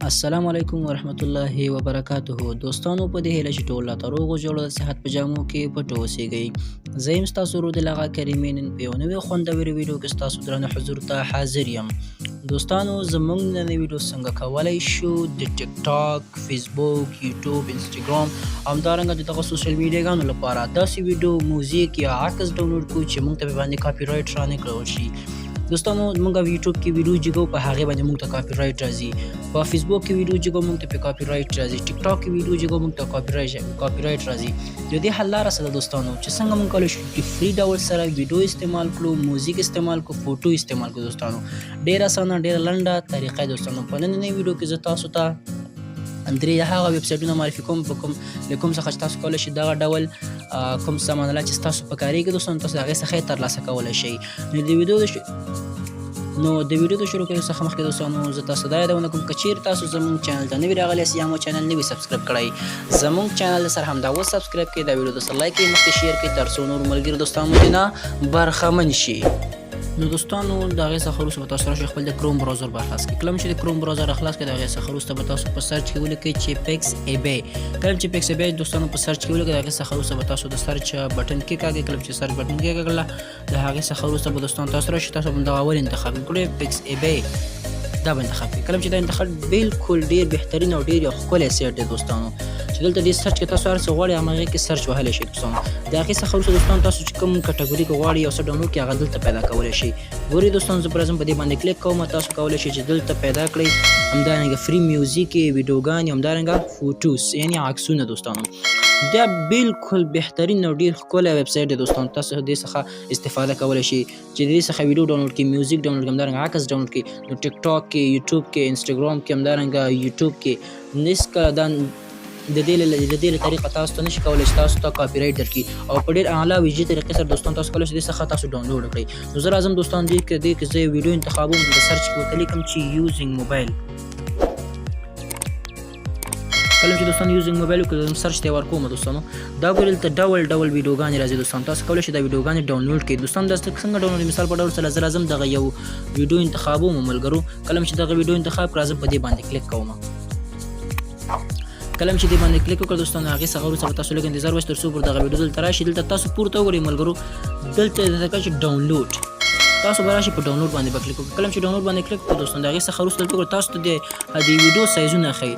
السلام علیکم ورحمت الله وبرکاته. دوستانو په دې هیله چې ټول لا تر اوغو جوړ د صحت په جامو کې پټ اوسئ. زه یم ستاسو ورور دلغه کریم نن په یو نوې خوندورې ویډیو کې ستاسو درنه حضور ته حاضر یم. دوستانو زموږ نننۍ ویډیو څنګه کولی شو د ټیک ټاک، فیسبوک، یوټیوب، انسټاګرام او همدارنګه د دغه سوشل میډیاګانو لپاره داسې ویډیو، موزیک یا عکس ډاونلوډ کړو چې موږ ته باندې کاپي رایټ رانه کړول شي. دوستانو موږ په یوټیوب کې ویډیو جوړو په هغه باندې موږ ته کاپي رایټ راځي. په فیسبوک کې ویډیو جوړو موږ ته په کاپي رایټ راځي. ټیک ټاک کې ویډیو جوړو موږ ته کاپي رایټ راځي. د دې حل لاره څه ده دوستانو چې څنګه موږ کولی شو چې فری ډول سره ویډیو استعمال کړو، موزیک استعمال کړو، فوټو استعمال کړو. دوستانو ډېره اسانه ډېره لنډه طریقه دوستانو. په نننۍ ویډیو کې زه تاسو ته درې هغه ویب سایټونه معرفي کوم په کوم څخه چې تاسو کولی شئ دغه ډول کوم سامان چې ستاسو په کارېږي دوستانو تاسو د هغې څخه یې ترلاسه کولی شئ. نو د ویډیو د شروع کولو څخه مخکې دوستانو زه تاسو ته یادونه کوم که چیرې تاسو زموږ چینل ته نوي راغلي یاست یا مو چینل نوي سبسکرایب کړی زموږ چینل سره همدا اوس سبسکرایب کړئ، دا ویډیو درسره لایک کړئ، مخکې شیر کړئ تر څو نور ملګري دوستان مو ترې برخمن شي. نو دوستانو د هغې څخه وروسته به تاسو راشئ خپل د کروم براوزر به خلاص کړئ. کله چې د کروم براوزر خلاص کړئ د هغې څخه وروسته به تاسو په سرچ کې ولیکئ چې پیکس ای بی. کله چې پیکس ای بی دوستانو په سرچ کې ولیکئ د هغې څخه وروسته به تاسو د سرچ بټن کې کاږئ. کله چې سرچ بټن کې کړله د هغې څخه وروسته به دوستانو تاسو راشئ تاسو به دغه اول انتخاب کړئ پیکس ای بی دا به انتخاب کړئ. کله چې دا انتخاب بالکل ډېر بهترین او ډېر یو ښکلی سایټ دی دوستانو چې دلته دې سرچ کې تاسو هر څه غواړئ هماغې کې سرچ وهلی شئ دوستانو. د هغې څخه وروسته دوستانو تاسو چې کوم کټګوري کې غواړئ یو څه ډاونلوډ کړئ هغه دلته پیدا کولی شئ. ګورئ دوستانو زه پر ځم په دې باندې کلیک کوم. تاسو کولی شئ چې دلته پیدا کړئ همدارنګه فری میوزیک، ویډیوګانې، همدارنګه فوټوس یعنې عکسونه دوستانو. دا بالکل بهترین او ډېر ښکلی ویب سایټ دی دوستانو. تاسو دې څخه استفاده کولی شئ چې د دې څخه ویډیو ډاونلوډ کړئ، میوزیک ډاونلوډ کړئ، همدارنګه عکس ډاونلوډ کړئ. نو ټیک ټاک کې، یوټیوب کې، انسټاګرام کې، همدارنګه یوټیوب کې هېڅکله دا د دې له طریقه تاسو ته نشي کولی چې تاسو ته کاپي رایټ درکړي او په ډېر اعلی ویجي طریقې سره دوستان تاسو کولی شئ دې څخه تاسو ډاونلوډ کړئ. نو زه راځم دوستان دې کې زه یو ویډیو انتخابوم د سرچ کې ورته لیکم چې یوزینګ موبایل. کله چې دوستان یوزینګ موبایل وکړم سرچ ته ورکوم دوستانو دا ګورئ دلته ډول ویډیوګانې راځي دوستان. تاسو کولی شئ دا ویډیوګانې ډاونلوډ کړئ. دوستان دا څنګه ډاونلوډ مثال په ډول سره زه راځم دغه یو ویډیو انتخابوم ملګرو. کله چې دغه ویډیو انتخاب کړم راځم په دې باندې کلیک کوم. کله چې دې باندې کلیک وکړ دوستانو هغې څخه وروسته به تاسو لږ انتظار وشئ تر څو پر دغه ویډیو دلته راشي. دلته تاسو پورته وګورئ ملګرو دلته درته چې ډاونلوډ تاسو به راشئ په ډاونلوډ باندې به کلیک وکړئ. کله چې ډاونلوډ باندې کلیک وکړو دوستانو د هغې څخه وروسته دلته تاسو ته د ویډیو سایزونه ښیي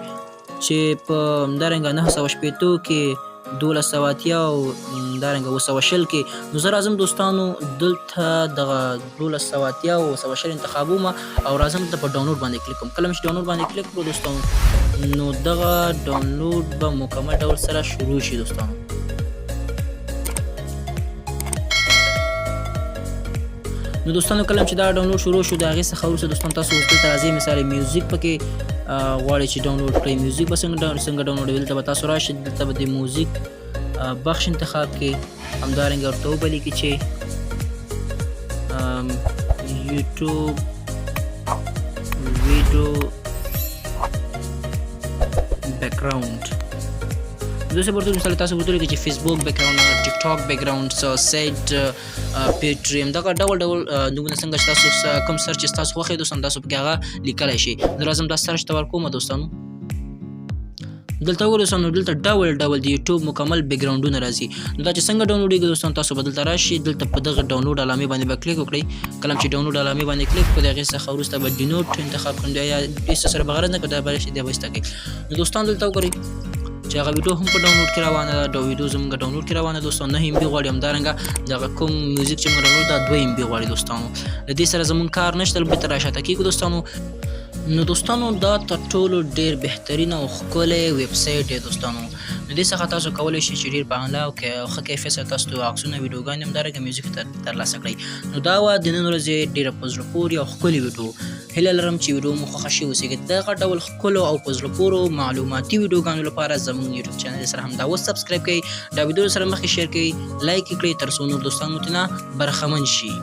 چې په همدارنګه 980 کې 1280 او همدارنګه 220 کې. نو زه راځم دوستانو دلته دغه 1280 او 220 انتخابوم او راځم دلته په ډاونلوډ باندې کلیک کوم. کله چې ډاونلوډ باندې کلیک کړو دوستانو نو دغه ډاونلوډ به مکمل ډول سره شروع شي دوستانو. نو دوستانو کله چې دا ډاونلوډ شروع شو د هغې څخه وروسته دوستان تاسو دلته راځئ مثال میوزیک پکې غواړئ چې ډاونلوډ کړئ. میوزیک به څنګه ډاونلوډوي دلته به تاسو راشئ دلته به د موزیک بخش انتخاب کړئ، همدارنګه ورته وبلیکئ چې یوټیوب ویډیو بیکګراوند. دوسرے برتو مثال تاسو ورته ولیکئ چې فیسبوک بیکګراوند، ټیک ټاک بیکګراوند، سایټ پیټریم دغه ډول نومونه څنګه چې تاسو کوم سرچ چې تاسو خوښوي دوستان تاسو پکې هغه لیکلی شئ. نو راځم دا سرچ ته ورکوم دوستانو. دلته وګورئ دوستانو دلته ډول د یوټیوب مکمل بیکګراوندونه راځي. نو دا چې څنګه ډاونلوډېږي دوستان تاسو به دلته راشئ دلته په دغه ډاونلوډ علامې باندې به کلیک وکړئ. کله چې ډاونلوډ علامې باندې کلیک کړئ د هغې څخه وروسته به ډینوټ انتخاب کړئ یا هېڅ سره به غرض نه کړئ دا به راشئ دا به ایسته کړئ. نو دوستان دلته وګورئ چې هغه ویډیو هم په ډاونلوډ کې روانه ده. دا ویډیو زموږ ډاونلوډ کې روانه ده دوستانو 9 MB غواړي. همدارنګه دغه کوم میوزیک چې موږ ډاونلوډ دا 2 MB غواړي دوستانو. د دې سره زموږ کار نشته البته راشاته کېږو دوستانو. نو دوستانو دا تر ټولو ډېر بهترین او ښکلی ویب سایټ دی دوستانو. نو دې څخه تاسو کولی شئ چې ډېر په اعلی او ښه کیفیت سره تاسو عکسونه، ویډیوګانې، همدارنګه میوزیک ترلاسه کړئ. نو دا وه د نن ورځې ډېره په زړه پورې او ښکلې ویډیو. هیله لرم چې ویډیو مو خوښه شوې اوسېږي. دغه ډول ښکلو او په زړه پورو معلوماتي ویډیوګانو لپاره زموږ یوټیوب چینل سره همدا اوس سبسکرایب کړئ، دا ویډیو سره مخکې شیر کړئ، لایک یې کړئ تر څو نور دوستان مو ترې نه برخمن شي.